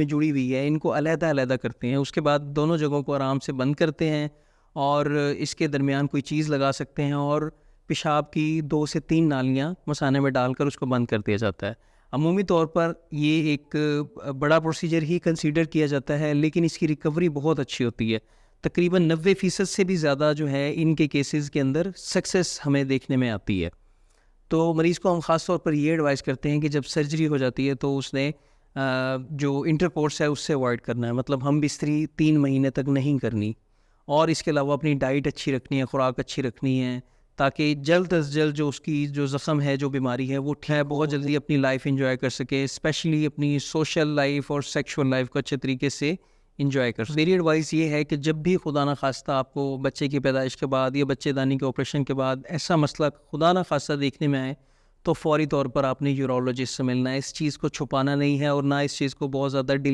میں جڑی ہوئی ہے ان کو علیحدہ علیحدہ کرتے ہیں، اس کے بعد دونوں جگہوں کو آرام سے بند کرتے ہیں اور اس کے درمیان کوئی چیز لگا سکتے ہیں اور پیشاب کی 2 سے 3 نالیاں مثانے میں ڈال کر اس کو بند کر دیا جاتا ہے۔ عمومی طور پر یہ ایک بڑا پروسیجر ہی کنسیڈر کیا جاتا ہے، لیکن اس کی ریکوری بہت اچھی ہوتی ہے۔ تقریباً 90% سے بھی زیادہ جو ہے ان کے کیسز کے اندر سکسیس ہمیں دیکھنے میں آتی ہے۔ تو مریض کو ہم خاص طور پر یہ ایڈوائز کرتے ہیں کہ جب سرجری ہو جاتی ہے تو اس نے جو انٹرکورس ہے اس سے اوائڈ کرنا ہے، مطلب ہم بستری 3 مہینے تک نہیں کرنی، اور اس کے علاوہ اپنی ڈائٹ اچھی رکھنی ہے، خوراک اچھی رکھنی ہے، تاکہ جلد از جلد جو اس کی جو زخم ہے، جو بیماری ہے، وہ بہت جلدی اپنی لائف انجوائے کر سکے، اسپیشلی اپنی سوشل لائف اور سیکشول لائف کو اچھے طریقے سے انجوائے کر سکے۔ میری ایڈوائس یہ ہے کہ جب بھی خدا نخواستہ آپ کو بچے کی پیدائش کے بعد یا بچے دانی کے آپریشن کے بعد ایسا مسئلہ خدا نخواستہ دیکھنے میں آئے تو فوری طور پر آپ نے یورولوجسٹ سے ملنا ہے۔ اس چیز کو چھپانا نہیں ہے اور نہ اس چیز کو بہت زیادہ ڈیلے